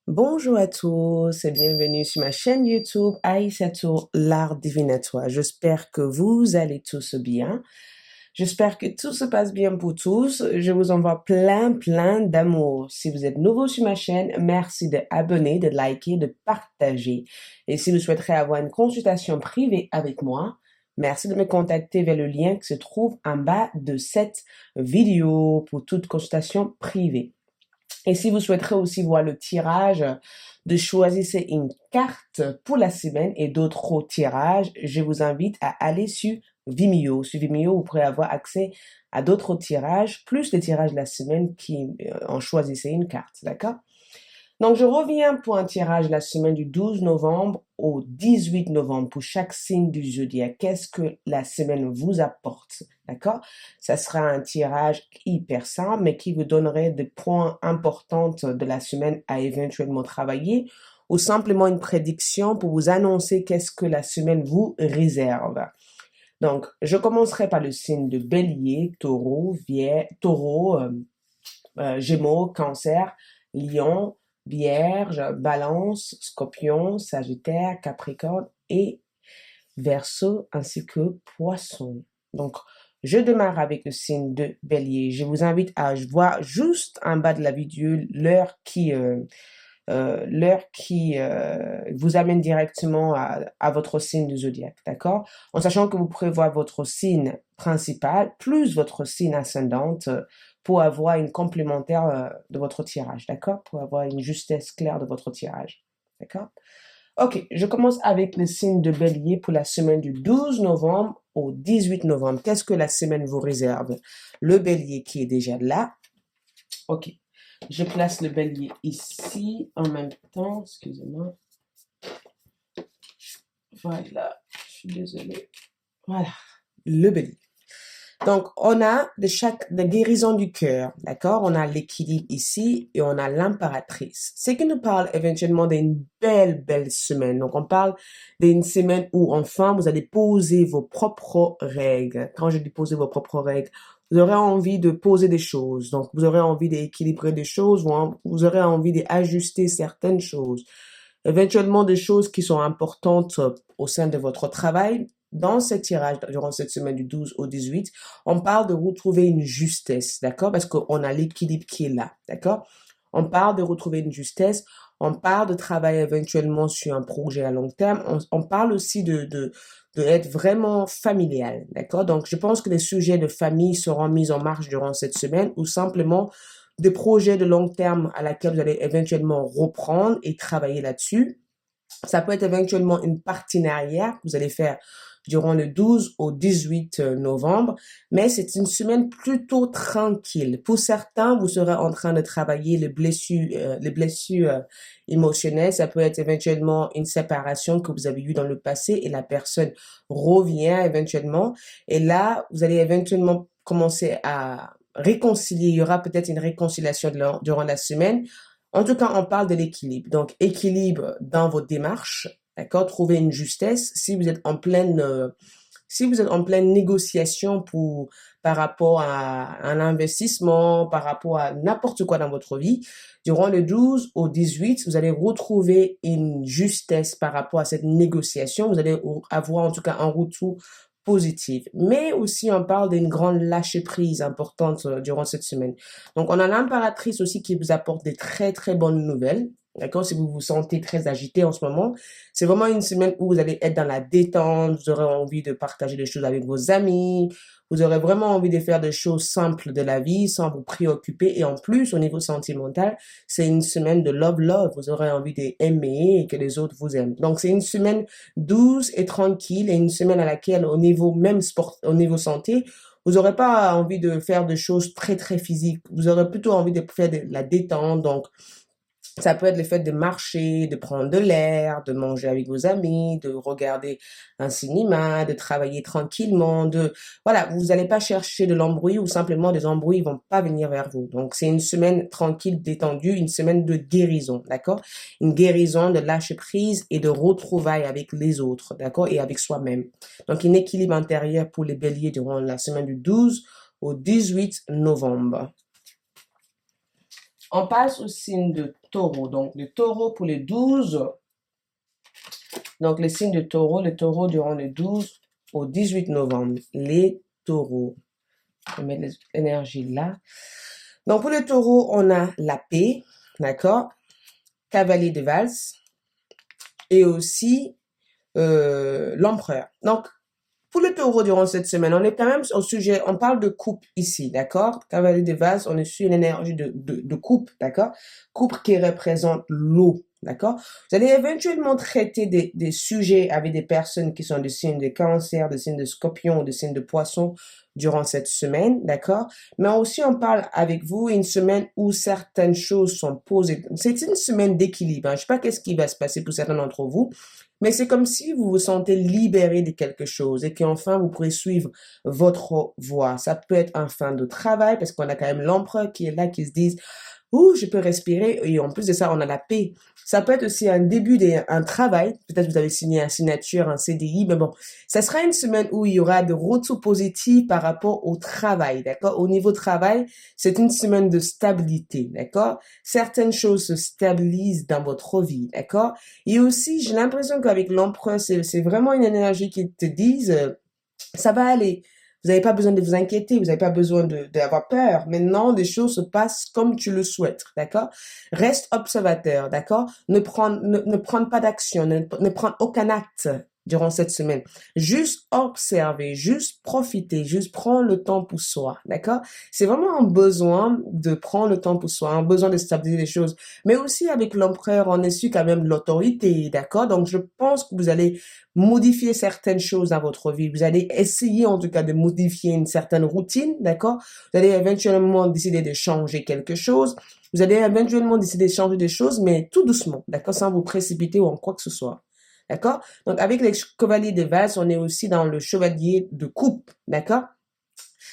Bonjour à tous et bienvenue sur ma chaîne YouTube Aïssatou, l'art divinatoire. J'espère que vous allez tous bien. J'espère que tout se passe bien pour tous. Je vous envoie plein d'amour. Si vous êtes nouveau sur ma chaîne, merci de abonner, de liker, de partager. Et si vous souhaiterez avoir une consultation privée avec moi, merci de me contacter vers le lien qui se trouve en bas de cette vidéo pour toute consultation privée. Et si vous souhaiterez aussi voir le tirage, de choisir une carte pour la semaine et d'autres tirages, je vous invite à aller sur Vimeo. Sur Vimeo, vous pourrez avoir accès à d'autres tirages, plus les tirages de la semaine qui en choisissez une carte, d'accord? Donc, je reviens pour un tirage la semaine du 12 novembre au 18 novembre pour chaque signe du zodiaque. Qu'est-ce que la semaine vous apporte? D'accord? Ça sera un tirage hyper simple, mais qui vous donnerait des points importants de la semaine à éventuellement travailler ou simplement une prédiction pour vous annoncer qu'est-ce que la semaine vous réserve. Donc, je commencerai par le signe de Bélier, Taureau, Gémeaux, Cancer, Lion, Vierge, Balance, Scorpion, Sagittaire, Capricorne et Verseau ainsi que Poisson. Donc, je démarre avec le signe de Bélier. Je vous invite à voir juste en bas de la vidéo l'heure qui vous amène directement à votre signe du zodiaque, d'accord? En sachant que vous pourrez voir votre signe principal plus votre signe ascendante pour avoir une complémentaire de votre tirage, d'accord? Pour avoir une justesse claire de votre tirage, d'accord? Ok, je commence avec le signe de Bélier pour la semaine du 12 novembre au 18 novembre. Qu'est-ce que la semaine vous réserve? Le Bélier qui est déjà là. Ok, je place le Bélier ici en même temps. Excusez-moi. Voilà, je suis désolée. Voilà, le Bélier. Donc, on a de guérison du cœur, d'accord? On a l'équilibre ici et on a l'impératrice. Ce qui nous parle éventuellement d'une belle semaine. Donc, on parle d'une semaine où enfin vous allez poser vos propres règles. Quand je dis poser vos propres règles, vous aurez envie de poser des choses. Donc, vous aurez envie d'équilibrer des choses, vous aurez envie d'ajuster certaines choses. Éventuellement des choses qui sont importantes au sein de votre travail. Dans ce tirage, durant cette semaine du 12 au 18, on parle de retrouver une justesse, d'accord? Parce qu'on a l'équilibre qui est là, d'accord? On parle de retrouver une justesse, on parle de travailler éventuellement sur un projet à long terme, on parle aussi de être vraiment familial, d'accord? Donc, je pense que les sujets de famille seront mis en marche durant cette semaine ou simplement des projets de long terme à laquelle vous allez éventuellement reprendre et travailler là-dessus. Ça peut être éventuellement une partenariat que vous allez faire durant le 12 au 18 novembre, mais c'est une semaine plutôt tranquille. Pour certains, vous serez en train de travailler les blessures émotionnelles. Ça peut être éventuellement une séparation que vous avez eue dans le passé et la personne revient éventuellement. Et là, vous allez éventuellement commencer à réconcilier. Il y aura peut-être une réconciliation durant la semaine. En tout cas, on parle de l'équilibre. Donc, équilibre dans votre démarche, d'accord? Trouver une justesse. Si vous êtes en pleine négociation par rapport à un investissement, par rapport à n'importe quoi dans votre vie, durant le 12 au 18, vous allez retrouver une justesse par rapport à cette négociation. Vous allez avoir en tout cas un retour positif. Mais aussi, on parle d'une grande lâcher-prise importante durant cette semaine. Donc, on a l'impératrice aussi qui vous apporte des très bonnes nouvelles. D'accord? Si vous vous sentez très agité en ce moment, c'est vraiment une semaine où vous allez être dans la détente, vous aurez envie de partager des choses avec vos amis, vous aurez vraiment envie de faire des choses simples de la vie sans vous préoccuper. Et en plus, au niveau sentimental, c'est une semaine de love. Vous aurez envie d'aimer et que les autres vous aiment. Donc, c'est une semaine douce et tranquille et une semaine à laquelle, au niveau même sport, au niveau santé, vous n'aurez pas envie de faire des choses très physiques. Vous aurez plutôt envie de faire de la détente. Donc, ça peut être le fait de marcher, de prendre de l'air, de manger avec vos amis, de regarder un cinéma, de travailler tranquillement, voilà, vous n'allez pas chercher de l'embrouille ou simplement des embrouilles vont pas venir vers vous. Donc, c'est une semaine tranquille, détendue, une semaine de guérison, d'accord? Une guérison de lâcher prise et de retrouvailles avec les autres, d'accord? Et avec soi-même. Donc, un équilibre intérieur pour les béliers durant la semaine du 12 au 18 novembre. On passe au signe de taureau. Donc, le taureau pour les 12. Donc, les signes de taureau, le taureau durant le 12 au 18 novembre. Les taureaux. Je vais mettre l'énergie là. Donc, pour le taureau, on a la paix, d'accord? Cavalier de valse et aussi l'empereur. Donc, pour le taureau durant cette semaine, on est quand même au sujet, on parle de couple ici, d'accord? Cavalier de valse, on est sur une énergie de couple, d'accord? Couple qui représente l'eau, d'accord? Vous allez éventuellement traiter des sujets avec des personnes qui sont des signes de cancer, des signes de scorpion, des signes de poisson durant cette semaine, d'accord? Mais aussi, on parle avec vous une semaine où certaines choses sont posées. C'est une semaine d'équilibre, hein. Je ne sais pas qu'est-ce qui va se passer pour certains d'entre vous, mais c'est comme si vous vous sentez libéré de quelque chose et qu'enfin vous pourrez suivre votre voie. Ça peut être un fin de travail parce qu'on a quand même l'empereur qui est là, qui se dit ouh, je peux respirer. Et en plus de ça, on a la paix. Ça peut être aussi un début d'un travail. Peut-être vous avez signé un signature, un CDI, mais bon, ça sera une semaine où il y aura de retours positifs par rapport au travail, d'accord? Au niveau travail, c'est une semaine de stabilité, d'accord? Certaines choses se stabilisent dans votre vie, d'accord? Et aussi, j'ai l'impression qu'avec l'empereur, c'est vraiment une énergie qui te dise, ça va aller. Vous n'avez pas besoin de vous inquiéter, vous n'avez pas besoin d'avoir peur. Maintenant, les choses se passent comme tu le souhaites, d'accord? Reste observateur, d'accord? Ne prends pas d'action, ne prends aucun acte durant cette semaine. Juste observer, juste profiter, juste prendre le temps pour soi, d'accord? C'est vraiment un besoin de prendre le temps pour soi, un besoin de stabiliser les choses. Mais aussi avec l'empereur, on est su quand même l'autorité, d'accord? Donc, je pense que vous allez modifier certaines choses dans votre vie. Vous allez essayer en tout cas de modifier une certaine routine, d'accord? Vous allez éventuellement décider de changer quelque chose. Vous allez éventuellement décider de changer des choses, mais tout doucement, d'accord? Sans vous précipiter ou en quoi que ce soit. D'accord? Donc, avec les chevaliers de valse, on est aussi dans le chevalier de coupe, d'accord?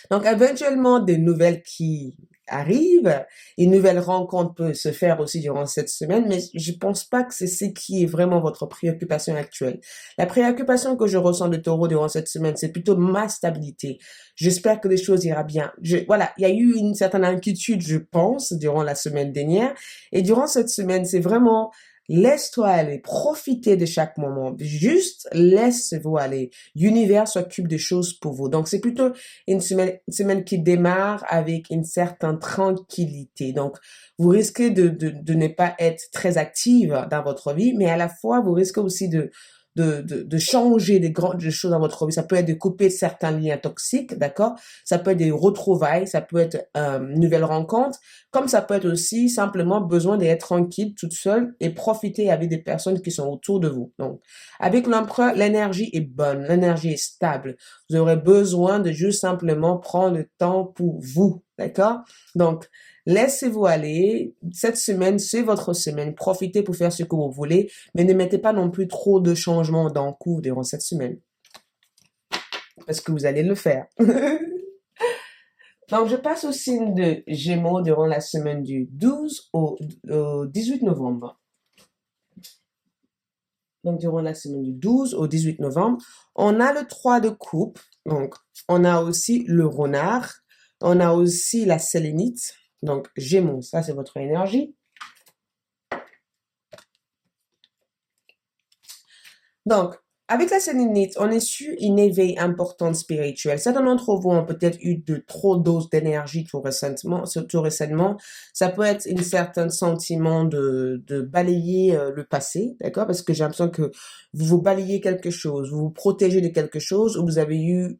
Donc, éventuellement, des nouvelles qui arrivent, une nouvelle rencontre peut se faire aussi durant cette semaine, mais je pense pas que c'est ce qui est vraiment votre préoccupation actuelle. La préoccupation que je ressens de Taureau durant cette semaine, c'est plutôt ma stabilité. J'espère que les choses iront bien. Voilà, il y a eu une certaine inquiétude, je pense, durant la semaine dernière, et durant cette semaine, c'est vraiment laisse-toi aller, profitez de chaque moment, juste laisse-vous aller. L'univers s'occupe des choses pour vous. Donc, c'est plutôt une semaine qui démarre avec une certaine tranquillité. Donc, vous risquez de ne pas être très active dans votre vie, mais à la fois, vous risquez aussi de changer des grandes choses dans votre vie. Ça peut être de couper certains liens toxiques, d'accord? Ça peut être des retrouvailles, ça peut être une nouvelle rencontre, comme ça peut être aussi simplement besoin d'être tranquille, toute seule et profiter avec des personnes qui sont autour de vous. Donc, avec l'empereur, l'énergie est bonne, l'énergie est stable. Vous aurez besoin de juste simplement prendre le temps pour vous, d'accord? Donc, laissez-vous aller. Cette semaine, c'est votre semaine. Profitez pour faire ce que vous voulez, mais ne mettez pas non plus trop de changements dans cours durant cette semaine. Parce que vous allez le faire. Donc, je passe au signe de Gémeaux durant la semaine du 12 au 18 novembre. Donc, durant la semaine du 12 au 18 novembre, on a le 3 de coupe. Donc, on a aussi le renard. On a aussi la sélénite. Donc, Gémeaux, ça, c'est votre énergie. Donc, avec la sélénite, on est sur une éveil importante spirituelle. Certains d'entre vous ont peut-être eu de trop doses d'énergie tout récemment. Ça peut être un certain sentiment de balayer le passé, d'accord? Parce que j'ai l'impression que vous balayez quelque chose, vous vous protégez de quelque chose, ou vous avez eu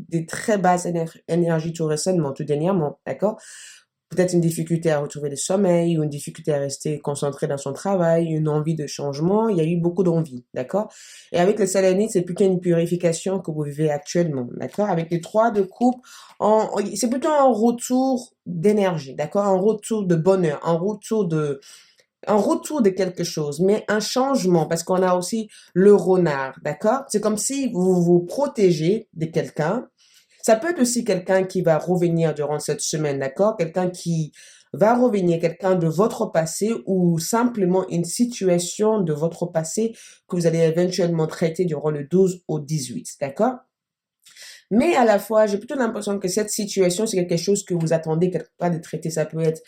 des très basses énergies tout récemment, tout dernièrement, d'accord? Peut-être une difficulté à retrouver le sommeil ou une difficulté à rester concentré dans son travail, une envie de changement. Il y a eu beaucoup d'envie, d'accord? Et avec le sélénite, c'est plutôt une purification que vous vivez actuellement, d'accord? Avec les 3 de coupe, c'est plutôt un retour d'énergie, d'accord? Un retour de bonheur, un retour de quelque chose, mais un changement, parce qu'on a aussi le renard, d'accord? C'est comme si vous vous protégez de quelqu'un. Ça peut être aussi quelqu'un qui va revenir durant cette semaine, d'accord? Quelqu'un qui va revenir, quelqu'un de votre passé ou simplement une situation de votre passé que vous allez éventuellement traiter durant le 12 au 18, d'accord? Mais à la fois, j'ai plutôt l'impression que cette situation, c'est quelque chose que vous attendez quelque part de traiter. Ça peut être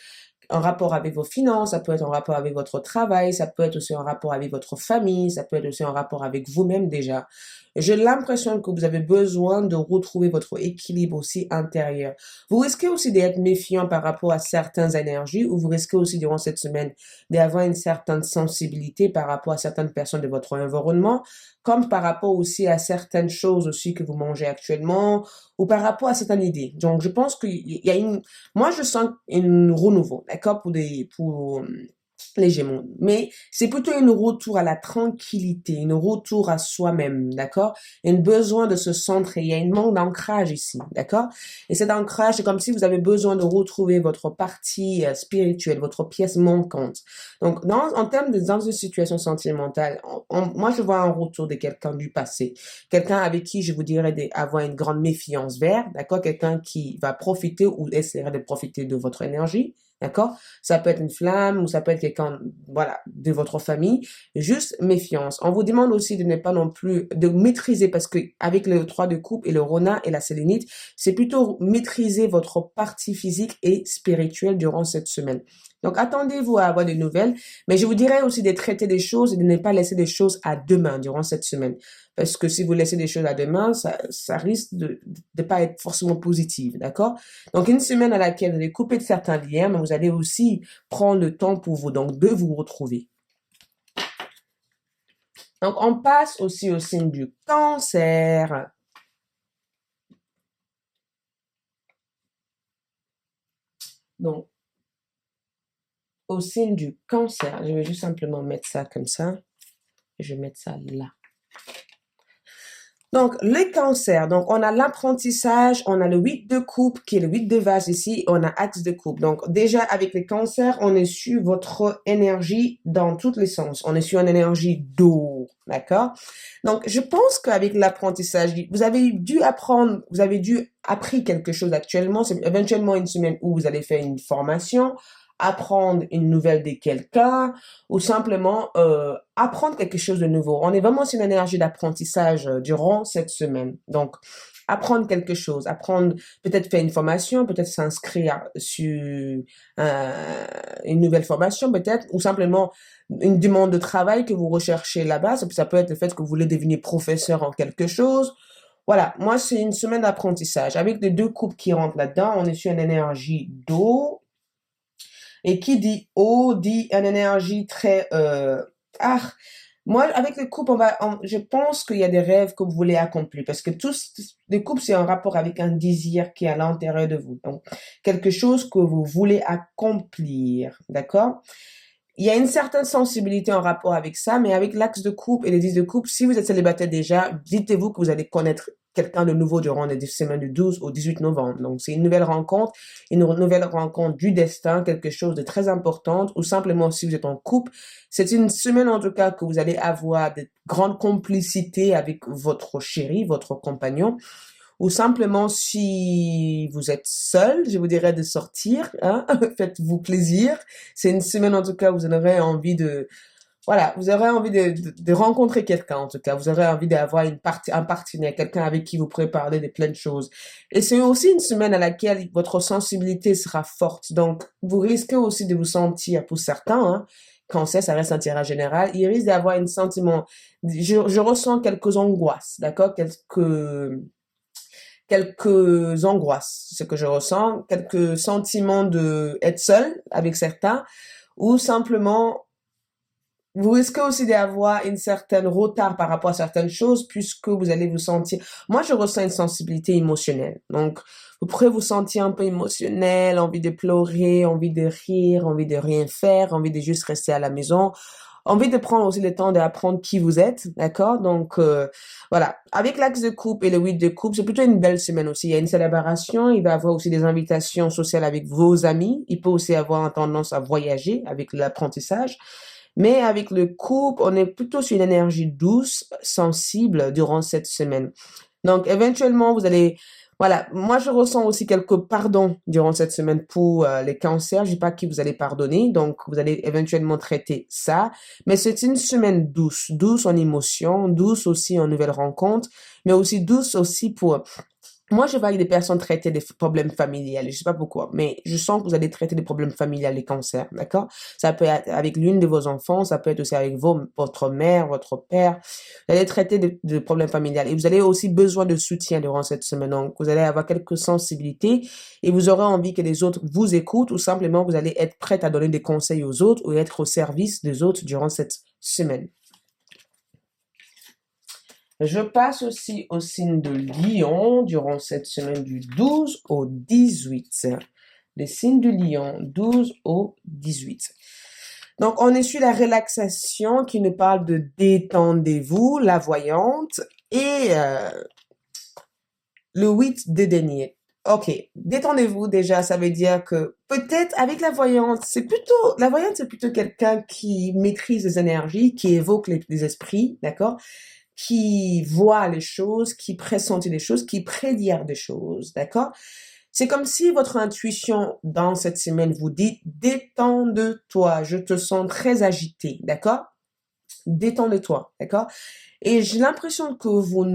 en rapport avec vos finances, ça peut être en rapport avec votre travail, ça peut être aussi en rapport avec votre famille, ça peut être aussi en rapport avec vous-même déjà. J'ai l'impression que vous avez besoin de retrouver votre équilibre aussi intérieur. Vous risquez aussi d'être méfiant par rapport à certaines énergies ou vous risquez aussi durant cette semaine d'avoir une certaine sensibilité par rapport à certaines personnes de votre environnement, comme par rapport aussi à certaines choses aussi que vous mangez actuellement ou par rapport à certaines idées. Donc, je pense qu'il y a moi, je sens un renouveau, d'accord, pour les Gémeaux. Mais c'est plutôt un retour à la tranquillité, un retour à soi-même, d'accord? Un besoin de se centrer. Il y a un manque d'ancrage ici, d'accord? Et cet ancrage, c'est comme si vous avez besoin de retrouver votre partie spirituelle, votre pièce manquante. Donc, en termes dans une situation sentimentale, moi, je vois un retour de quelqu'un du passé. Quelqu'un avec qui je vous dirais d'avoir une grande méfiance vers, d'accord? Quelqu'un qui va profiter ou essaierait de profiter de votre énergie. D'accord? Ça peut être une flamme ou ça peut être quelqu'un, voilà, de votre famille. Juste méfiance. On vous demande aussi de ne pas non plus, de maîtriser parce que avec le 3 de coupe et le Rona et la sélénite, c'est plutôt maîtriser votre partie physique et spirituelle durant cette semaine. Donc, attendez-vous à avoir des nouvelles, mais je vous dirais aussi de traiter des choses et de ne pas laisser des choses à demain durant cette semaine. Parce que si vous laissez des choses à demain, ça risque de pas être forcément positif, d'accord? Donc, une semaine à laquelle vous allez couper de certains liens, mais vous allez aussi prendre le temps pour vous, donc, de vous retrouver. Donc, on passe aussi au signe du Cancer. Donc, au signe du Cancer, je vais juste simplement mettre ça comme ça. Je vais mettre ça là. Donc, les cancers, donc on a l'apprentissage, on a le 8 de coupe qui est le 8 de vase ici, on a axe de coupe. Donc, déjà avec les cancers, on est sur votre énergie dans tous les sens. On est sur une énergie d'eau, d'accord? Donc, je pense qu'avec l'apprentissage, vous avez dû apprendre, vous avez dû appris quelque chose actuellement. C'est éventuellement une semaine où vous allez faire une formation, apprendre une nouvelle de quelqu'un ou simplement apprendre quelque chose de nouveau. On est vraiment sur une énergie d'apprentissage durant cette semaine. Donc, apprendre quelque chose, apprendre, peut-être faire une formation, peut-être s'inscrire sur une nouvelle formation, peut-être, ou simplement une demande de travail que vous recherchez là-bas. Ça peut être le fait que vous voulez devenir professeur en quelque chose. Voilà, moi, c'est une semaine d'apprentissage. Avec les deux coupes qui rentrent là-dedans, on est sur une énergie d'eau. Et qui dit eau, dit une énergie très... moi, avec les couples, je pense qu'il y a des rêves que vous voulez accomplir. Parce que tous les couples, c'est un rapport avec un désir qui est à l'intérieur de vous. Donc, quelque chose que vous voulez accomplir. D'accord? Il y a une certaine sensibilité en rapport avec ça, mais avec l'axe de couple et les 10 de couple, si vous êtes célibataire déjà, dites-vous que vous allez connaître quelqu'un de nouveau durant les semaines du 12 au 18 novembre. Donc, c'est une nouvelle rencontre du destin, quelque chose de très important, ou simplement si vous êtes en couple, c'est une semaine en tout cas que vous allez avoir de grandes complicités avec votre chéri, votre compagnon, ou simplement si vous êtes seul, je vous dirais de sortir, hein, faites-vous plaisir. C'est une semaine en tout cas où vous aurez envie de, voilà, vous aurez envie de rencontrer quelqu'un en tout cas. Vous aurez envie d'avoir un partenaire, quelqu'un avec qui vous pourrez parler de plein de choses. Et c'est aussi une semaine à laquelle votre sensibilité sera forte. Donc, vous risquez aussi de vous sentir, pour certains, hein, Cancer, ça reste un tirage général, il risque d'avoir un sentiment, je ressens quelques angoisses, d'accord, quelques angoisses, ce que je ressens, quelques sentiments de être seul avec certains, ou simplement, vous risquez aussi d'avoir une certaine retard par rapport à certaines choses, puisque vous allez vous sentir, moi je ressens une sensibilité émotionnelle, donc vous pourrez vous sentir un peu émotionnel, envie de pleurer, envie de rire, envie de rien faire, envie de juste rester à la maison, envie de prendre aussi le temps d'apprendre qui vous êtes, d'accord? Donc, voilà. Avec l'axe de coupe et le 8 de coupe, c'est plutôt une belle semaine aussi. Il y a une célébration, il va y avoir aussi des invitations sociales avec vos amis. Il peut aussi avoir tendance à voyager avec l'apprentissage. Mais avec le couple, on est plutôt sur une énergie douce, sensible durant cette semaine. Donc, éventuellement, vous allez... Voilà, moi je ressens aussi quelques pardons durant cette semaine pour les cancers. Je dis pas qui vous allez pardonner, donc vous allez éventuellement traiter ça. Mais c'est une semaine douce, douce en émotion, douce aussi en nouvelles rencontres, mais aussi douce aussi pour Moi, je vois des personnes traiter des problèmes familiales. Je sais pas pourquoi, mais je sens que vous allez traiter des problèmes familiales, les cancers, d'accord? Ça peut être avec l'une de vos enfants, ça peut être aussi avec votre mère, votre père. Vous allez traiter de problèmes familiales et vous allez aussi besoin de soutien durant cette semaine. Donc, vous allez avoir quelques sensibilités et vous aurez envie que les autres vous écoutent ou simplement vous allez être prête à donner des conseils aux autres ou être au service des autres durant cette semaine. Je passe aussi au signe de Lion durant cette semaine du 12 au 18. Les signes du Lion, 12 au 18. Donc, on est sur la relaxation qui nous parle de détendez-vous, la voyante, et le 8 de denier. Ok, détendez-vous déjà, ça veut dire que peut-être avec la voyante, la voyante c'est plutôt quelqu'un qui maîtrise les énergies, qui évoque les esprits, d'accord? Qui voit les choses, qui pressentit les choses, qui prédire des choses, d'accord? C'est comme si votre intuition dans cette semaine vous dit détends-toi, je te sens très agité, d'accord? Détends-toi, d'accord? Et j'ai l'impression que vous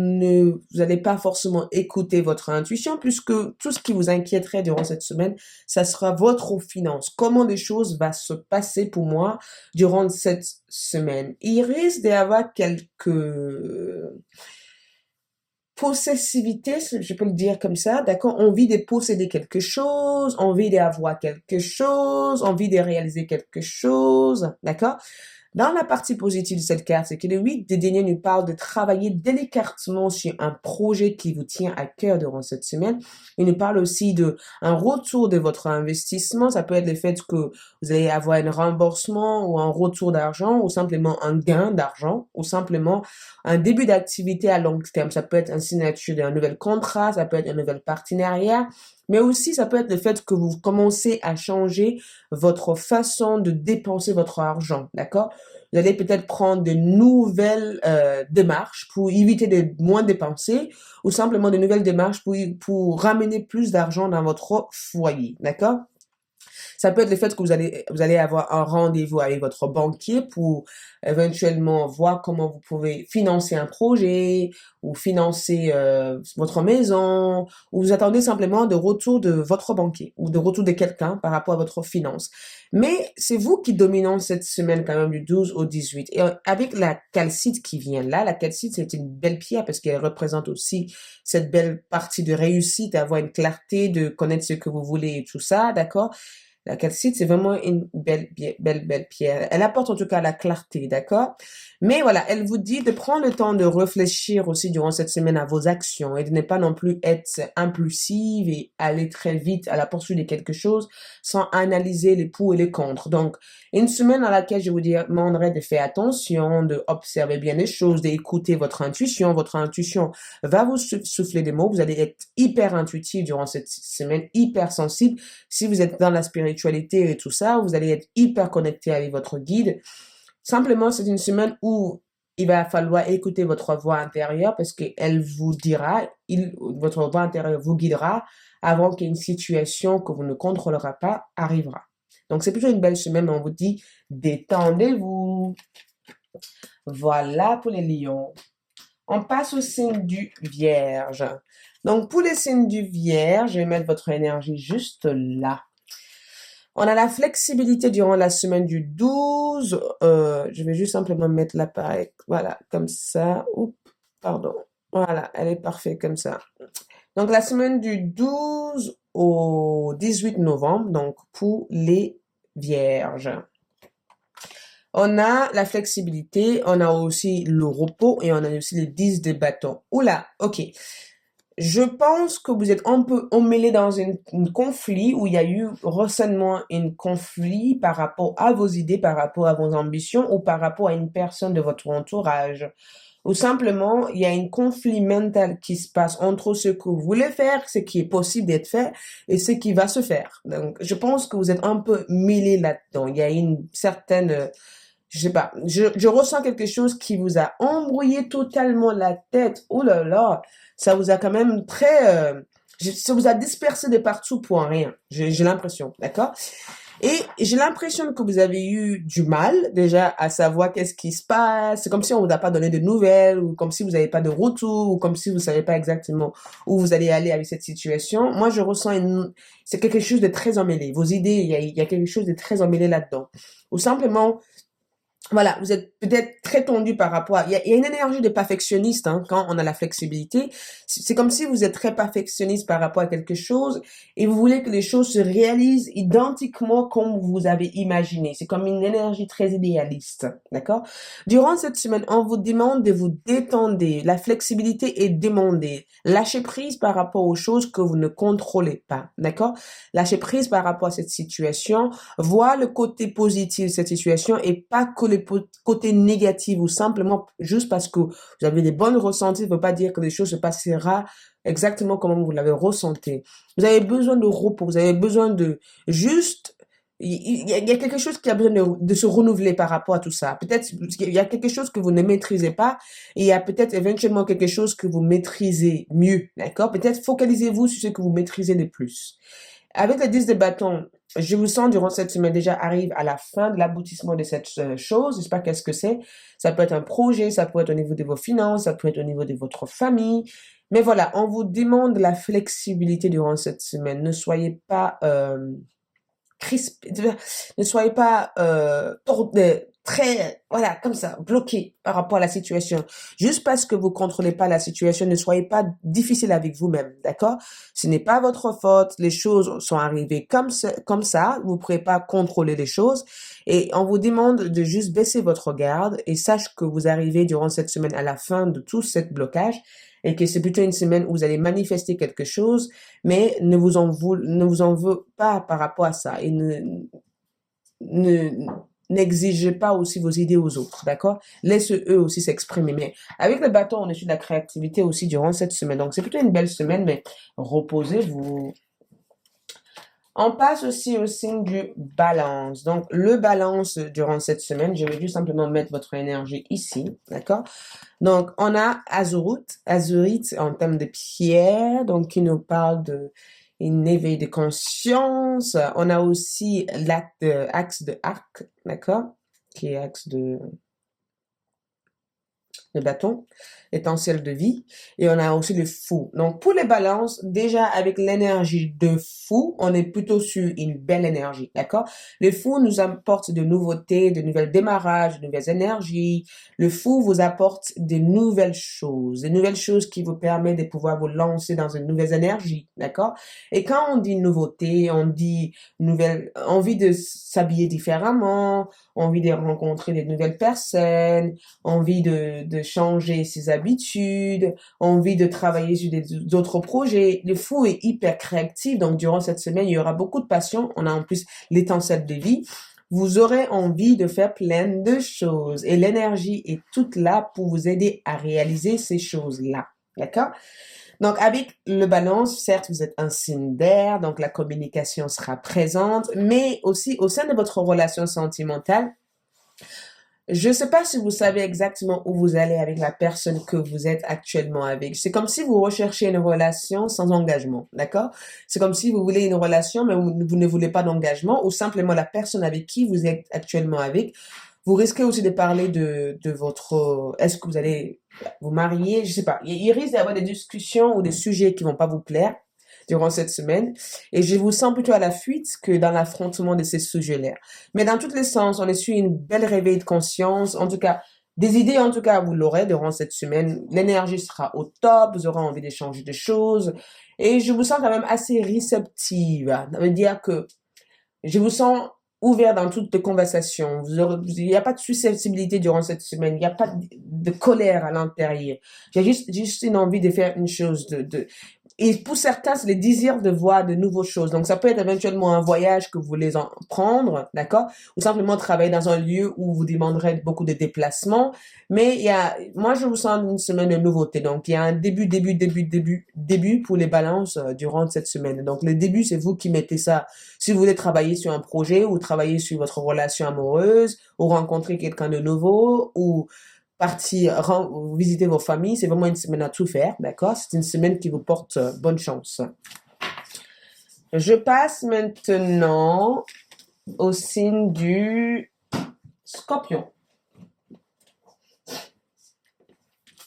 allez pas forcément écouter votre intuition puisque tout ce qui vous inquiéterait durant cette semaine, ça sera votre finance. Comment les choses vont se passer pour moi durant cette semaine? Il risque d'y avoir quelques possessivité, je peux le dire comme ça, d'accord? Envie de posséder quelque chose, envie d'avoir quelque chose, envie de réaliser quelque chose, d'accord? Dans la partie positive de cette carte, c'est que le 8 de denier nous parle de travailler délicatement sur un projet qui vous tient à cœur durant cette semaine. Il nous parle aussi de un retour de votre investissement. Ça peut être le fait que vous allez avoir un remboursement ou un retour d'argent ou simplement un gain d'argent ou simplement un début d'activité à long terme. Ça peut être une signature d'un nouvel contrat, ça peut être un nouvel partenariat, mais aussi ça peut être le fait que vous commencez à changer votre façon de dépenser votre argent, d'accord? Vous allez peut-être prendre de nouvelles démarches pour éviter de moins dépenser ou simplement de nouvelles démarches pour ramener plus d'argent dans votre foyer, d'accord? Ça peut être le fait que vous allez avoir un rendez-vous avec votre banquier pour éventuellement voir comment vous pouvez financer un projet ou financer votre maison ou vous attendez simplement de retour de votre banquier ou de retour de quelqu'un par rapport à votre finance. Mais c'est vous qui dominez cette semaine quand même du 12 au 18. Et avec la calcite qui vient là, la calcite c'est une belle pierre parce qu'elle représente aussi cette belle partie de réussite, avoir une clarté, de connaître ce que vous voulez et tout ça, d'accord? La calcite, c'est vraiment une belle pierre. Elle apporte en tout cas la clarté, d'accord? Mais voilà, elle vous dit de prendre le temps de réfléchir aussi durant cette semaine à vos actions et de ne pas non plus être impulsive et aller très vite à la poursuite de quelque chose sans analyser les pour et les contre. Donc, une semaine dans laquelle je vous demanderai de faire attention, de observer bien les choses, d'écouter votre intuition. Votre intuition va vous souffler des mots. Vous allez être hyper intuitif durant cette semaine, hyper sensible. Si vous êtes dans la spiritualité et tout ça, vous allez être hyper connecté avec votre guide. Simplement, c'est une semaine où il va falloir écouter votre voix intérieure parce qu'elle vous dira, votre voix intérieure vous guidera avant qu'une situation que vous ne contrôlerez pas arrivera. Donc, c'est plutôt une belle semaine, on vous dit détendez-vous. Voilà pour les lions. On passe au signe du Vierge. Donc, pour les signes du Vierge, je vais mettre votre énergie juste là. On a la flexibilité durant la semaine du 12. Je vais juste simplement mettre l'appareil, voilà, comme ça. Oups, pardon. Voilà, elle est parfaite comme ça. Donc, la semaine du 12 au 18 novembre, donc pour les Vierges. On a la flexibilité, on a aussi le repos et on a aussi les 10 de bâton. Oula, ok. Je pense que vous êtes un peu emmêlé dans un conflit où il y a eu récemment un conflit par rapport à vos idées, par rapport à vos ambitions ou par rapport à une personne de votre entourage. Ou simplement, il y a un conflit mental qui se passe entre ce que vous voulez faire, ce qui est possible d'être fait et ce qui va se faire. Donc, je pense que vous êtes un peu mêlé là-dedans. Il y a une certaine, je sais pas, je ressens quelque chose qui vous a embrouillé totalement la tête. Oh là là, ça vous a quand même ça vous a dispersé de partout pour rien. J'ai l'impression, d'accord? Et j'ai l'impression que vous avez eu du mal déjà à savoir qu'est-ce qui se passe. C'est comme si on vous a pas donné de nouvelles ou comme si vous n'avez pas de retour ou comme si vous savez pas exactement où vous allez aller avec cette situation. Moi, je ressens c'est quelque chose de très emmêlé. Vos idées, il y a quelque chose de très emmêlé là-dedans. Ou simplement, voilà, vous êtes peut-être très tendu par rapport à... il y a une énergie de perfectionniste hein, quand on a la flexibilité. C'est comme si vous êtes très perfectionniste par rapport à quelque chose et vous voulez que les choses se réalisent identiquement comme vous avez imaginé. C'est comme une énergie très idéaliste, d'accord? Durant cette semaine, on vous demande de vous détendre. La flexibilité est demandée. Lâchez prise par rapport aux choses que vous ne contrôlez pas, d'accord? Lâchez prise par rapport à cette situation. Voir le côté positif de cette situation et pas que le côté négatif ou simplement juste parce que vous avez des bonnes ressentis ne veut pas dire que les choses se passeront exactement comme vous l'avez ressenti. Vous avez besoin de repos, vous avez besoin de juste il y a quelque chose qui a besoin de se renouveler par rapport à tout ça. Peut-être il y a quelque chose que vous ne maîtrisez pas et il y a peut-être éventuellement quelque chose que vous maîtrisez mieux, d'accord? Peut-être focalisez-vous sur ce que vous maîtrisez le plus. Avec le 10 de bâton, je vous sens durant cette semaine déjà arrive à la fin de l'aboutissement de cette chose. Je sais pas qu'est-ce que c'est. Ça peut être un projet, ça peut être au niveau de vos finances, ça peut être au niveau de votre famille. Mais voilà, on vous demande la flexibilité durant cette semaine. Ne soyez pas crispé, ne soyez pas très, voilà, comme ça, bloqué par rapport à la situation. Juste parce que vous contrôlez pas la situation, ne soyez pas difficile avec vous-même, d'accord? Ce n'est pas votre faute, les choses sont arrivées comme ça, vous ne pourrez pas contrôler les choses et on vous demande de juste baisser votre garde et sache que vous arrivez durant cette semaine à la fin de tout ce blocage et que c'est plutôt une semaine où vous allez manifester quelque chose, mais ne vous en veux pas par rapport à ça et ne, n'exigez pas aussi vos idées aux autres, d'accord? Laissez eux aussi s'exprimer. Mais avec le bâton, on est sur de la créativité aussi durant cette semaine. Donc, c'est plutôt une belle semaine, mais reposez-vous. On passe aussi au signe du balance. Donc, le balance durant cette semaine, je vais juste simplement mettre votre énergie ici, d'accord? Donc, on a azurite en termes de pierre, donc qui nous parle de une éveil de conscience. On a aussi axe de arc, d'accord? Qui est axe de bâton, étincelle de vie, et on a aussi le fou. Donc, pour les balances, déjà avec l'énergie de fou, on est plutôt sur une belle énergie, d'accord? Le fou nous apporte de nouveautés, de nouvelles démarrages, de nouvelles énergies. Le fou vous apporte de nouvelles choses qui vous permettent de pouvoir vous lancer dans une nouvelle énergie, d'accord? Et quand on dit nouveauté, on dit nouvelle, envie de s'habiller différemment, envie de rencontrer de nouvelles personnes, envie de changer ses habitudes, envie de travailler sur d'autres projets. Le fou est hyper créatif, donc durant cette semaine, il y aura beaucoup de passion. On a en plus l'étincelle de vie. Vous aurez envie de faire plein de choses et l'énergie est toute là pour vous aider à réaliser ces choses-là. D'accord? Donc, avec le balance, certes, vous êtes un signe d'air, donc la communication sera présente, mais aussi au sein de votre relation sentimentale, je ne sais pas si vous savez exactement où vous allez avec la personne que vous êtes actuellement avec. C'est comme si vous recherchez une relation sans engagement, d'accord? C'est comme si vous voulez une relation, mais vous ne voulez pas d'engagement, ou simplement la personne avec qui vous êtes actuellement avec. Vous risquez aussi de parler de votre, est-ce que vous allez vous marier? Je sais pas. Il risque d'avoir des discussions ou des sujets qui vont pas vous plaire durant cette semaine. Et je vous sens plutôt à la fuite que dans l'affrontement de ces sujets-là. Mais dans tous les sens, on est sur une belle réveil de conscience. En tout cas, des idées, en tout cas, vous l'aurez durant cette semaine. L'énergie sera au top. Vous aurez envie d'échanger des choses. Et je vous sens quand même assez réceptive. Ça veut dire que je vous sens ouvert dans toutes les conversations. Il n'y a pas de susceptibilité durant cette semaine. Il n'y a pas de colère à l'intérieur. J'ai juste une envie de faire une chose, et pour certains, c'est le désir de voir de nouvelles choses. Donc, ça peut être éventuellement un voyage que vous voulez prendre, d'accord? Ou simplement travailler dans un lieu où vous demanderez beaucoup de déplacements. Mais moi, je vous sens une semaine de nouveauté. Donc, il y a un début pour les balances durant cette semaine. Donc, le début, c'est vous qui mettez ça. Si vous voulez travailler sur un projet ou travailler sur votre relation amoureuse ou rencontrer quelqu'un de nouveau ou partir visiter vos familles, c'est vraiment une semaine à tout faire, d'accord? C'est une semaine qui vous porte bonne chance. Je passe maintenant au signe du Scorpion.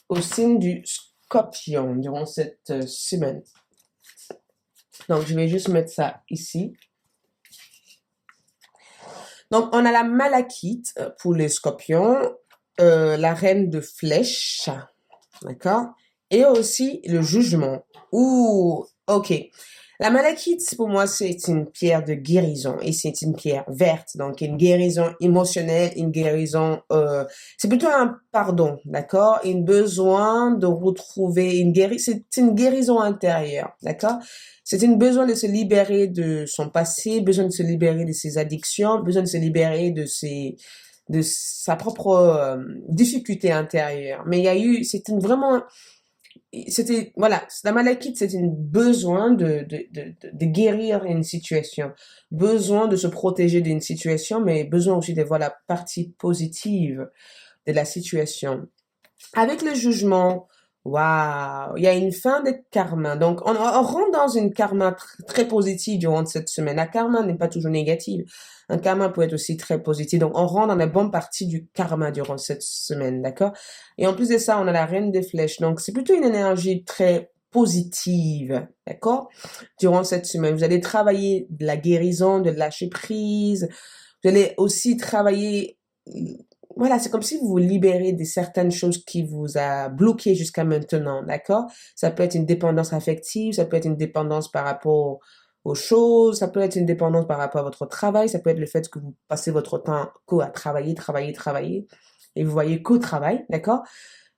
Au signe du Scorpion durant cette semaine. Donc, je vais juste mettre ça ici. Donc, on a la Malachite pour les Scorpions, la Reine de Flèche, d'accord? Et aussi le Jugement. Ouh, ok. La malachite, pour moi, c'est une pierre de guérison et c'est une pierre verte. Donc, une guérison émotionnelle, une guérison, c'est plutôt un pardon, d'accord? Un besoin de retrouver c'est une guérison intérieure, d'accord? C'est un besoin de se libérer de son passé, besoin de se libérer de ses addictions, besoin de se libérer de sa propre difficulté intérieure. Mais il y a eu, voilà, la malachite, c'est un besoin de guérir une situation, besoin de se protéger d'une situation, mais besoin aussi de voir la partie positive de la situation. Avec le jugement, waouh, il y a une fin de karma. Donc, on rentre dans une karma très positive durant cette semaine. La karma n'est pas toujours négative. Un karma peut être aussi très positif. Donc, on rentre dans la bonne partie du karma durant cette semaine, d'accord? Et en plus de ça, on a la reine des flèches. Donc, c'est plutôt une énergie très positive, d'accord? Durant cette semaine, vous allez travailler de la guérison, de lâcher prise. Vous allez aussi travailler, voilà, c'est comme si vous vous libérez de certaines choses qui vous a bloqué jusqu'à maintenant, d'accord? Ça peut être une dépendance affective, ça peut être une dépendance par rapport aux choses, ça peut être une dépendance par rapport à votre travail, ça peut être le fait que vous passez votre temps à travailler, et vous voyez qu'au travail, d'accord?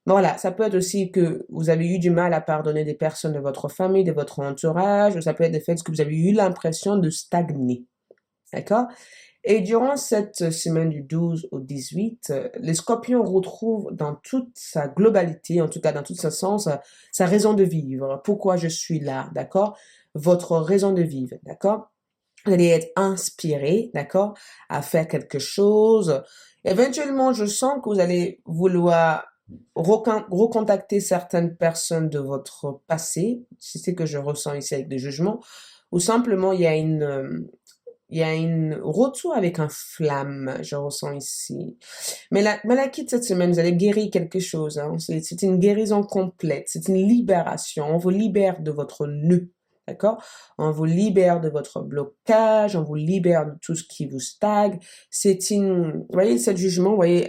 Voilà, ça peut être aussi que vous avez eu du mal à pardonner des personnes de votre famille, de votre entourage, ou ça peut être le fait que vous avez eu l'impression de stagner, d'accord? Et durant cette semaine du 12 au 18, les scorpions retrouvent dans toute sa globalité, en tout cas dans tout son sens, sa raison de vivre. Pourquoi je suis là, d'accord? Votre raison de vivre, d'accord? Vous allez être inspiré, d'accord, à faire quelque chose. Éventuellement, je sens que vous allez vouloir recontacter certaines personnes de votre passé. C'est ce que je ressens ici avec des jugements. Ou simplement, il y a une retour avec un flamme, je ressens ici. Mais la malachite cette semaine, vous allez guérir quelque chose. Hein. C'est une guérison complète, c'est une libération. On vous libère de votre nœud, d'accord? On vous libère de votre blocage, on vous libère de tout ce qui vous stagne. Vous voyez, cette jugement, vous voyez,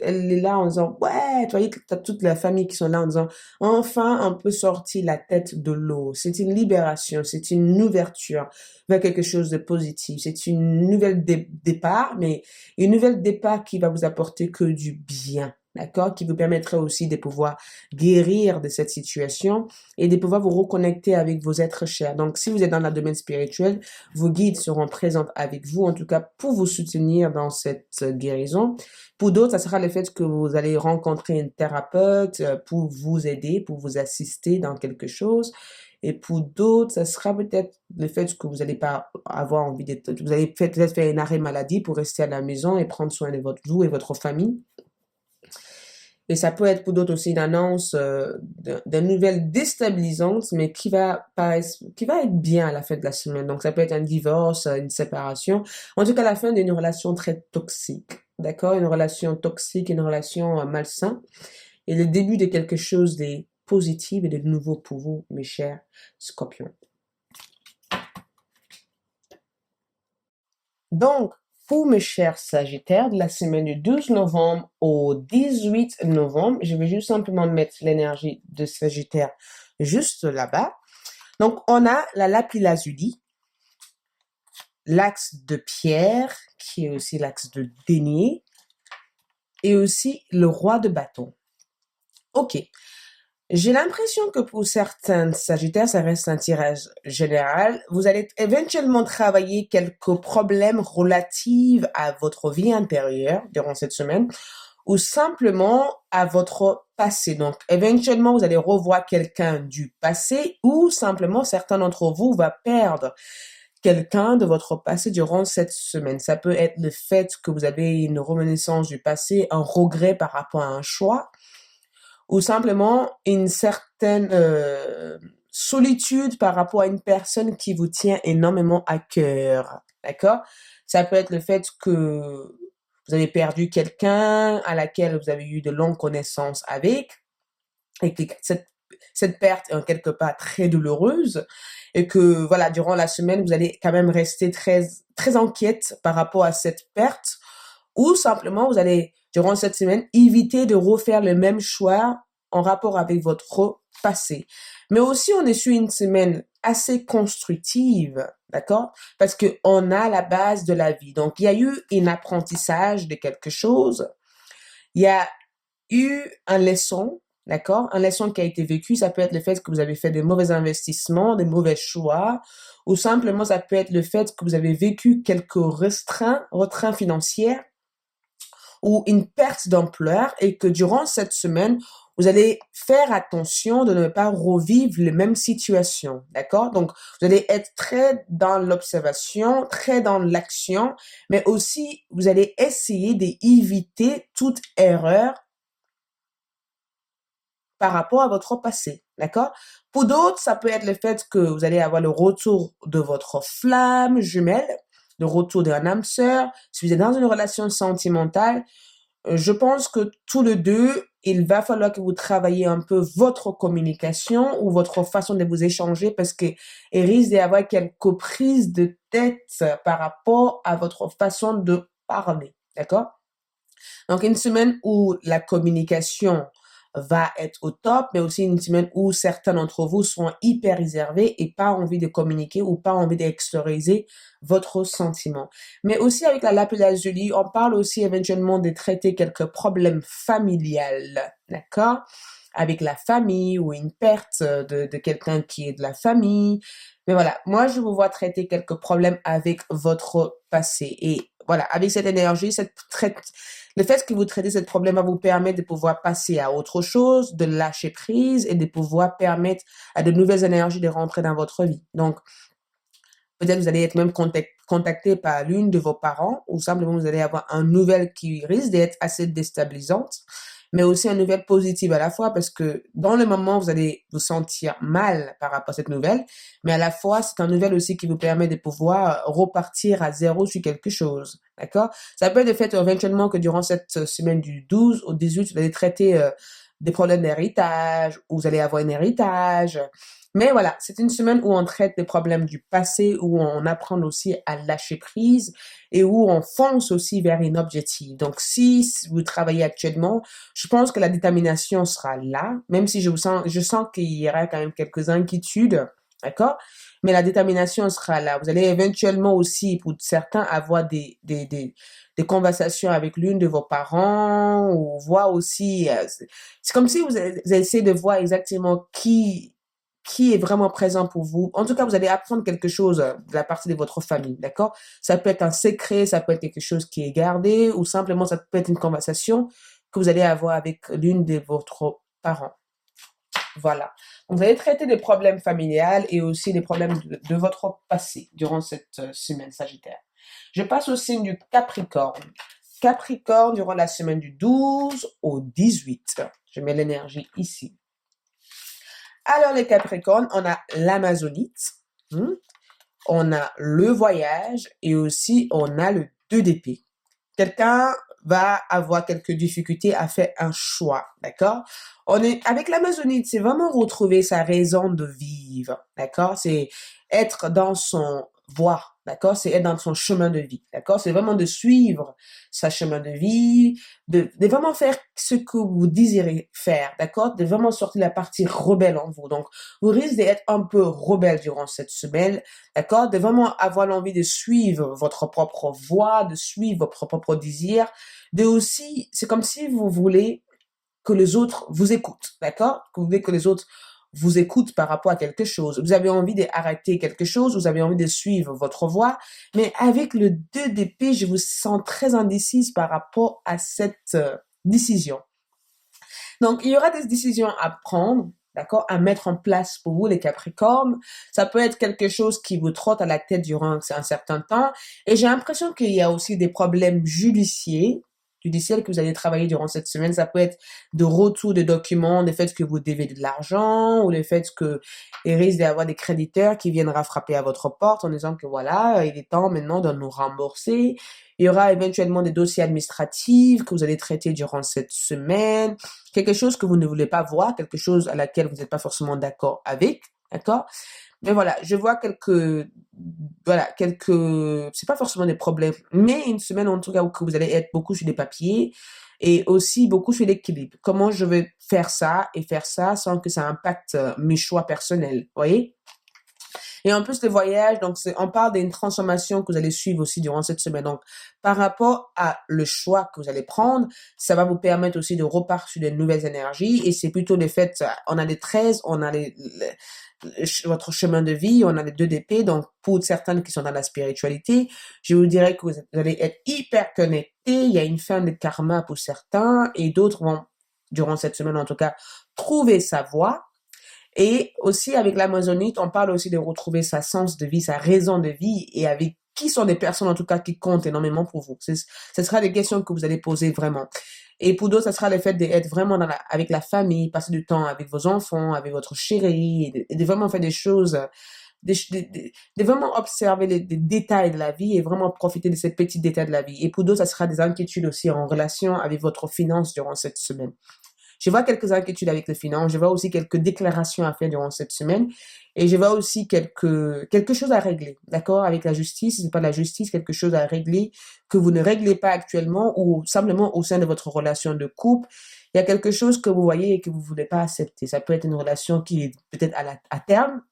elle est là en disant, ouais, tu voyez que t'as toute la famille qui sont là en disant, enfin, on peut sortir la tête de l'eau. C'est une libération, c'est une ouverture vers quelque chose de positif. C'est une nouvelle départ, mais une nouvelle départ qui va vous apporter que du bien. D'accord? Qui vous permettrait aussi de pouvoir guérir de cette situation et de pouvoir vous reconnecter avec vos êtres chers. Donc, si vous êtes dans le domaine spirituel, vos guides seront présents avec vous, en tout cas pour vous soutenir dans cette guérison. Pour d'autres, ça sera le fait que vous allez rencontrer une thérapeute pour vous aider, pour vous assister dans quelque chose. Et pour d'autres, ça sera peut-être le fait que vous n'allez pas avoir envie d'être, vous allez peut-être faire un arrêt maladie pour rester à la maison et prendre soin de vous et votre famille. Et ça peut être pour d'autres aussi une annonce d'une nouvelle déstabilisante, mais qui va être bien à la fin de la semaine. Donc, ça peut être un divorce, une séparation. En tout cas, la fin d'une relation très toxique. D'accord? Une relation toxique, une relation malsaine. Et le début de quelque chose de positif et de nouveau pour vous, mes chers scorpions. Donc, pour mes chers Sagittaires, de la semaine du 12 novembre au 18 novembre, je vais juste simplement mettre l'énergie de Sagittaire juste là-bas. Donc, on a la lapis-lazuli, l'axe de pierre, qui est aussi l'axe de denier, et aussi le roi de bâton. Ok. J'ai l'impression que pour certains Sagittaires, ça reste un tirage général. Vous allez éventuellement travailler quelques problèmes relatifs à votre vie intérieure durant cette semaine ou simplement à votre passé. Donc, éventuellement, vous allez revoir quelqu'un du passé ou simplement certains d'entre vous va perdre quelqu'un de votre passé durant cette semaine. Ça peut être le fait que vous avez une reminiscence du passé, un regret par rapport à un choix ou simplement une certaine solitude par rapport à une personne qui vous tient énormément à cœur. D'accord? Ça peut être le fait que vous avez perdu quelqu'un à laquelle vous avez eu de longues connaissances avec, et que cette perte est en quelque part très douloureuse, et que voilà, durant la semaine, vous allez quand même rester très, très inquiète par rapport à cette perte, ou simplement vous allez, durant cette semaine, éviter de refaire le même choix en rapport avec votre passé. Mais aussi, on est sur une semaine assez constructive, d'accord? Parce que on a la base de la vie. Donc, il y a eu un apprentissage de quelque chose. Il y a eu un leçon, d'accord? Un leçon qui a été vécu, ça peut être le fait que vous avez fait des mauvais investissements, des mauvais choix, ou simplement ça peut être le fait que vous avez vécu quelques retraits financiers ou une perte d'ampleur, et que durant cette semaine, vous allez faire attention de ne pas revivre les mêmes situations, d'accord? Donc, vous allez être très dans l'observation, très dans l'action, mais aussi, vous allez essayer d'éviter toute erreur par rapport à votre passé, d'accord? Pour d'autres, ça peut être le fait que vous allez avoir le retour de votre flamme jumelle, le retour d'un âme sœur. Si vous êtes dans une relation sentimentale, je pense que tous les deux, il va falloir que vous travaillez un peu votre communication ou votre façon de vous échanger, parce que il risque d'y avoir quelques prises de tête par rapport à votre façon de parler, d'accord? Donc, une semaine où la communication va être au top, mais aussi une semaine où certains d'entre vous sont hyper réservés et pas envie de communiquer ou pas envie d'extérioriser votre sentiment. Mais aussi avec la lapis-lazuli, on parle aussi éventuellement de traiter quelques problèmes familiales, d'accord? Avec la famille ou une perte de quelqu'un qui est de la famille. Mais voilà, moi je vous vois traiter quelques problèmes avec votre passé. Et voilà, avec cette énergie, le fait que vous traitez ce problème va vous permettre de pouvoir passer à autre chose, de lâcher prise et de pouvoir permettre à de nouvelles énergies de rentrer dans votre vie. Donc, peut-être vous allez être même contacté par l'une de vos parents, ou simplement vous allez avoir une nouvelle qui risque d'être assez déstabilisante, mais aussi une nouvelle positive à la fois, parce que dans le moment, vous allez vous sentir mal par rapport à cette nouvelle, mais à la fois, c'est une nouvelle aussi qui vous permet de pouvoir repartir à zéro sur quelque chose. D'accord? Ça peut être le fait éventuellement que durant cette semaine du 12 au 18, vous allez traiter des problèmes d'héritage, ou vous allez avoir un héritage. Mais voilà, c'est une semaine où on traite des problèmes du passé, où on apprend aussi à lâcher prise et où on fonce aussi vers un objectif. Donc, si vous travaillez actuellement, je pense que la détermination sera là, même si je sens qu'il y aura quand même quelques inquiétudes, d'accord? Mais la détermination sera là. Vous allez éventuellement aussi, pour certains, avoir des conversations avec l'une de vos parents, ou voir aussi, c'est comme si vous essayez de voir exactement qui est vraiment présent pour vous. En tout cas, vous allez apprendre quelque chose de la partie de votre famille, d'accord? Ça peut être un secret, ça peut être quelque chose qui est gardé, ou simplement ça peut être une conversation que vous allez avoir avec l'une de votre parents. Voilà. Donc, vous allez traiter des problèmes familiales et aussi des problèmes de votre passé durant cette semaine Sagittaire. Je passe au signe du Capricorne. Capricorne durant la semaine du 12 au 18. Je mets l'énergie ici. Alors, les Capricornes, on a l'Amazonite, on a le voyage, et aussi on a le 2 d'épée. Quelqu'un va avoir quelques difficultés à faire un choix, d'accord? Avec l'Amazonite, c'est vraiment retrouver sa raison de vivre, d'accord? C'est être dans son voie, d'accord? C'est être dans son chemin de vie, d'accord? C'est vraiment de suivre sa chemin de vie, de vraiment faire ce que vous désirez faire, d'accord? De vraiment sortir la partie rebelle en vous. Donc, vous risquez d'être un peu rebelle durant cette semaine, d'accord? De vraiment avoir l'envie de suivre votre propre voie, de suivre votre propre désir, de aussi, c'est comme si vous voulez que les autres vous écoutent, d'accord? Que vous voulez que les autres vous écoutent par rapport à quelque chose. Vous avez envie d'arrêter quelque chose, vous avez envie de suivre votre voie, mais avec le 2 d'épée, je vous sens très indécise par rapport à cette décision. Donc, il y aura des décisions à prendre, d'accord, à mettre en place pour vous, les Capricornes. Ça peut être quelque chose qui vous trotte à la tête durant un certain temps. Et j'ai l'impression qu'il y a aussi des problèmes judiciaires, judiciaires que vous allez travailler durant cette semaine. Ça peut être de retour de documents, le fait que vous devez de l'argent ou le fait que il risque d'y avoir des créditeurs qui viendra frapper à votre porte en disant que voilà, il est temps maintenant de nous rembourser. Il y aura éventuellement des dossiers administratifs que vous allez traiter durant cette semaine, quelque chose que vous ne voulez pas voir, quelque chose à laquelle vous n'êtes pas forcément d'accord avec, d'accord? Mais voilà, je vois c'est pas forcément des problèmes, mais une semaine en tout cas où que vous allez être beaucoup sur les papiers et aussi beaucoup sur l'équilibre. Comment je vais faire ça et faire ça sans que ça impacte mes choix personnels, vous voyez? Et en plus, le voyage, donc on parle d'une transformation que vous allez suivre aussi durant cette semaine. Donc, par rapport à le choix que vous allez prendre, ça va vous permettre aussi de repartir sur de nouvelles énergies. Et c'est plutôt le fait, on a les 13, on a votre chemin de vie, on a les 2 d'épée. Donc, pour certaines qui sont dans la spiritualité, je vous dirais que vous allez être hyper connectés. Il y a une fin de karma pour certains et d'autres vont, durant cette semaine en tout cas, trouver sa voie. Et aussi avec l'Amazonite, on parle aussi de retrouver sa sens de vie, sa raison de vie et avec qui sont des personnes en tout cas qui comptent énormément pour vous. Ce sera des questions que vous allez poser vraiment. Et pour d'autres, ça sera le fait d'être vraiment avec la famille, passer du temps avec vos enfants, avec votre chérie, et de vraiment faire des choses, de vraiment observer les détails de la vie et vraiment profiter de ces petits détails de la vie. Et pour d'autres, ça sera des inquiétudes aussi en relation avec votre finance durant cette semaine. Je vois quelques inquiétudes avec les finances, je vois aussi quelques déclarations à faire durant cette semaine et je vois aussi quelque chose à régler, d'accord, avec la justice, si c'est pas la justice, quelque chose à régler que vous ne réglez pas actuellement ou simplement au sein de votre relation de couple. Il y a quelque chose que vous voyez et que vous voulez pas accepter. Ça peut être une relation qui est peut-être à terme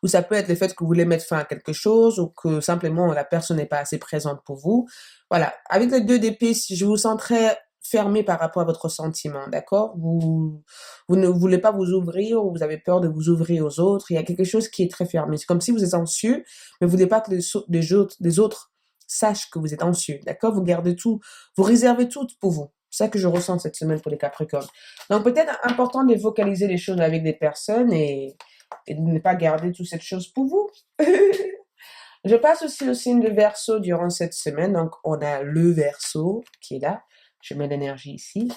ou ça peut être le fait que vous voulez mettre fin à quelque chose ou que simplement la personne n'est pas assez présente pour vous. Voilà. Avec les 2 d'épée, je vous sens très fermé par rapport à votre sentiment, d'accord? Vous ne voulez pas vous ouvrir ou vous avez peur de vous ouvrir aux autres. Il y a quelque chose qui est très fermé. C'est comme si vous êtes anxieux, mais vous voulez pas que les autres sachent que vous êtes anxieux, d'accord? Vous gardez tout, vous réservez tout pour vous. C'est ça que je ressens cette semaine pour les Capricornes. Donc peut-être important de vocaliser les choses avec des personnes et de ne pas garder toute cette chose pour vous. Je passe aussi au signe de Verseau durant cette semaine. Donc, on a le Verseau qui est là. Je mets l'énergie ici.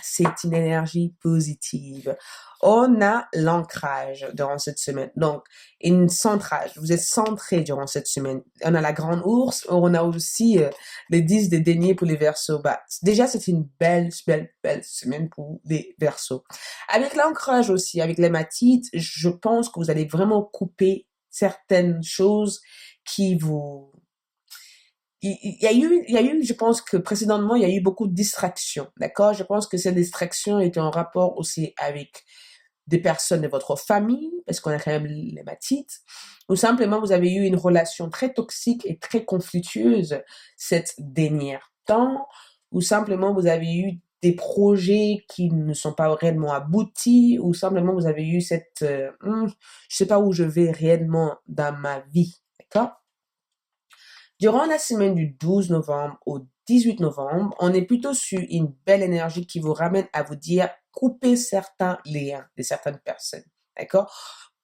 C'est une énergie positive. On a l'ancrage durant cette semaine. Donc, une centrage. Vous êtes centré durant cette semaine. On a la grande ours. On a aussi les 10 de denier pour les Verseaux. Bah, déjà, c'est une belle semaine pour les Verseaux. Avec l'ancrage aussi, avec l'hématite, je pense que vous allez vraiment couper certaines choses qui vous... Il y a eu, je pense que précédemment, il y a eu beaucoup de distractions, d'accord? Je pense que ces distractions étaient en rapport aussi avec des personnes de votre famille, parce qu'on a quand même l'hématite, ou simplement vous avez eu une relation très toxique et très conflictueuse cette dernière temps, ou simplement vous avez eu des projets qui ne sont pas réellement aboutis, ou simplement vous avez eu je sais pas où je vais réellement dans ma vie, d'accord? Durant la semaine du 12 novembre au 18 novembre, on est plutôt sur une belle énergie qui vous ramène à vous dire coupez certains liens de certaines personnes. D'accord?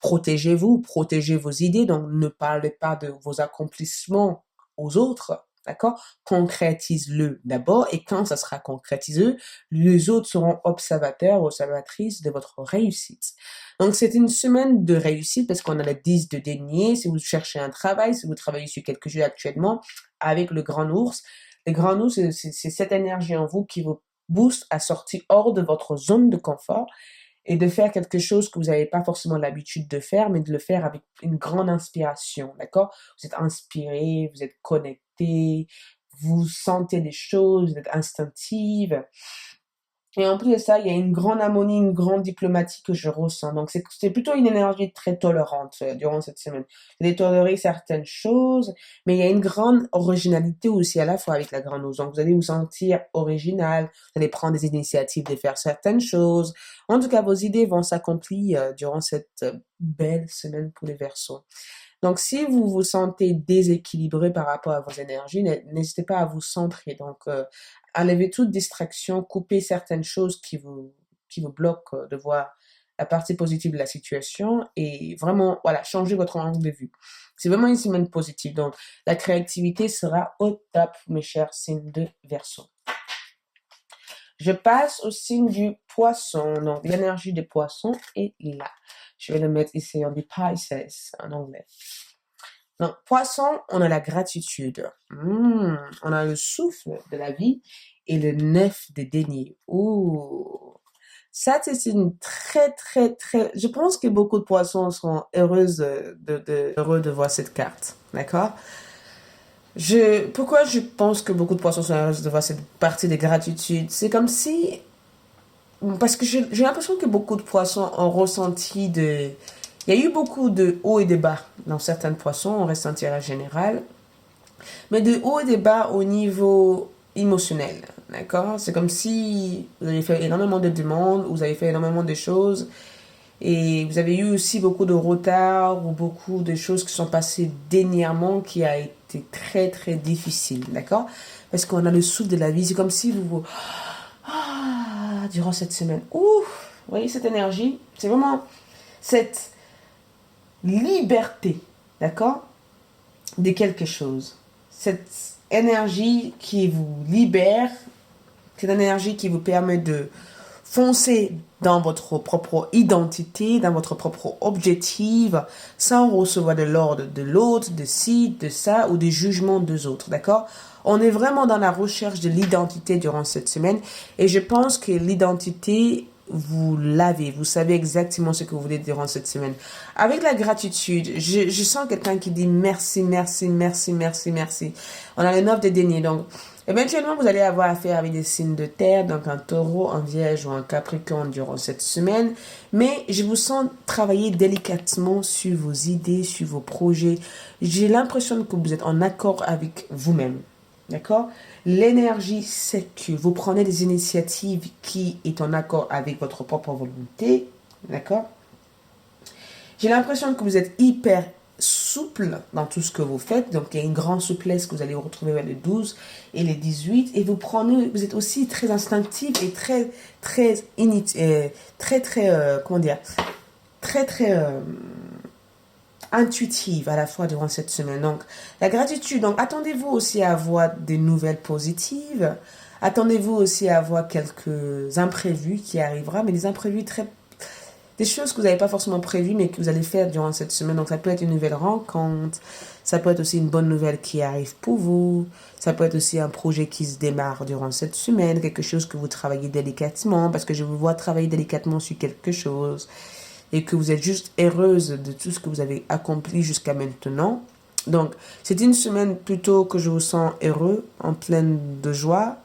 Protégez-vous, protégez vos idées, donc ne parlez pas de vos accomplissements aux autres. D'accord? Concrétise-le d'abord et quand ça sera concrétisé, les autres seront observateurs, observatrices de votre réussite. Donc, c'est une semaine de réussite parce qu'on a le 10 de denier. Si vous cherchez un travail, si vous travaillez sur quelque chose actuellement avec le grand ours, le grand ours, c'est cette énergie en vous qui vous booste à sortir hors de votre zone de confort et de faire quelque chose que vous n'avez pas forcément l'habitude de faire, mais de le faire avec une grande inspiration, d'accord? Vous êtes inspiré, vous êtes connecté, vous sentez des choses, vous êtes instinctive. Et en plus de ça, il y a une grande harmonie, une grande diplomatie que je ressens. Donc, c'est plutôt une énergie très tolérante durant cette semaine. Vous allez tolérer certaines choses, mais il y a une grande originalité aussi à la fois avec la grande ose. Donc, vous allez vous sentir original, vous allez prendre des initiatives de faire certaines choses. En tout cas, vos idées vont s'accomplir durant cette belle semaine pour les Verseaux. Donc, si vous vous sentez déséquilibré par rapport à vos énergies, n'hésitez pas à vous centrer. Donc, enlevez toute distraction, coupez certaines choses qui vous bloquent de voir la partie positive de la situation et vraiment, voilà, changez votre angle de vue. C'est vraiment une semaine positive. Donc, la créativité sera au top, mes chers signes de Verseau. Je passe au signe du poisson. Donc, l'énergie des poissons est là. Je vais le mettre ici en dit Pisces en anglais. Donc, poisson, on a la gratitude. On a le souffle de la vie et le neuf des deniers. Ouh. Ça, c'est une très... Je pense que beaucoup de poissons seront heureux de voir cette carte. D'accord? Pourquoi je pense que beaucoup de poissons sont heureux de voir cette partie de gratitude? C'est comme si... Parce que j'ai l'impression que beaucoup de poissons ont ressenti de... Il y a eu beaucoup de hauts et de bas dans certains poissons, on ressentira en général. Mais de hauts et de bas au niveau émotionnel, d'accord? C'est comme si vous avez fait énormément de demandes, vous avez fait énormément de choses et vous avez eu aussi beaucoup de retard ou beaucoup de choses qui sont passées dernièrement qui a été très difficile, d'accord? Parce qu'on a le souffle de la vie, c'est comme si durant cette semaine, vous voyez cette énergie, c'est vraiment cette liberté, d'accord, de quelque chose. Cette énergie qui vous libère, cette énergie qui vous permet de foncer dans votre propre identité, dans votre propre objectif, sans recevoir de l'ordre de l'autre, de ci, de ça, ou des jugements des autres, d'accord? On est vraiment dans la recherche de l'identité durant cette semaine, et je pense que l'identité, vous l'avez, vous savez exactement ce que vous voulez durant cette semaine. Avec la gratitude, je sens quelqu'un qui dit merci. On a le 9 de denier, donc éventuellement vous allez avoir affaire avec des signes de terre, donc un taureau, un vierge ou un capricorne durant cette semaine, mais je vous sens travailler délicatement sur vos idées, sur vos projets. J'ai l'impression que vous êtes en accord avec vous-même. D'accord? L'énergie, c'est que vous prenez des initiatives qui est en accord avec votre propre volonté. D'accord? J'ai l'impression que vous êtes hyper souple dans tout ce que vous faites. Donc, il y a une grande souplesse que vous allez retrouver vers les 12 et les 18. Et vous êtes aussi très instinctif et intuitive à la fois durant cette semaine. Donc, la gratitude. Donc, attendez-vous aussi à avoir des nouvelles positives. Attendez-vous aussi à avoir quelques imprévus qui arriveront, mais des imprévus des choses que vous n'avez pas forcément prévues, mais que vous allez faire durant cette semaine. Donc, ça peut être une nouvelle rencontre. Ça peut être aussi une bonne nouvelle qui arrive pour vous. Ça peut être aussi un projet qui se démarre durant cette semaine. Quelque chose que vous travaillez délicatement, parce que je vous vois travailler délicatement sur quelque chose. Et que vous êtes juste heureuse de tout ce que vous avez accompli jusqu'à maintenant. Donc, c'est une semaine plutôt que je vous sens heureux, en pleine de joie.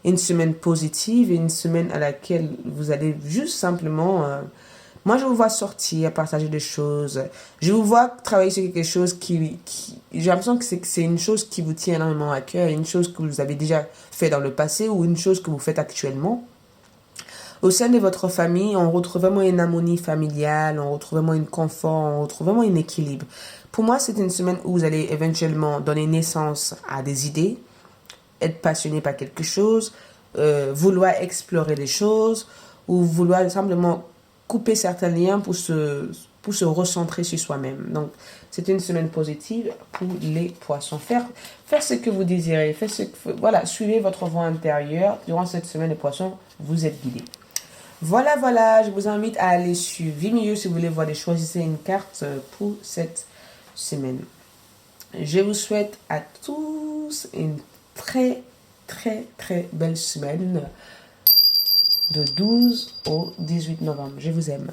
Une semaine positive et une semaine à laquelle vous allez juste simplement... moi, je vous vois sortir, partager des choses. Je vous vois travailler sur quelque chose j'ai l'impression que c'est une chose qui vous tient énormément à cœur, une chose que vous avez déjà fait dans le passé ou une chose que vous faites actuellement. Au sein de votre famille, on retrouve vraiment une harmonie familiale, on retrouve vraiment un confort, on retrouve vraiment un équilibre. Pour moi, c'est une semaine où vous allez éventuellement donner naissance à des idées, être passionné par quelque chose, vouloir explorer des choses ou vouloir simplement couper certains liens pour se recentrer sur soi-même. Donc, c'est une semaine positive pour les poissons. Faire ce que vous désirez, voilà, suivez votre voie intérieure. Durant cette semaine, les poissons, vous êtes guidés. Voilà, je vous invite à aller sur Vimeo si vous voulez voir choisissez une carte pour cette semaine. Je vous souhaite à tous une très belle semaine de 12 au 18 novembre. Je vous aime.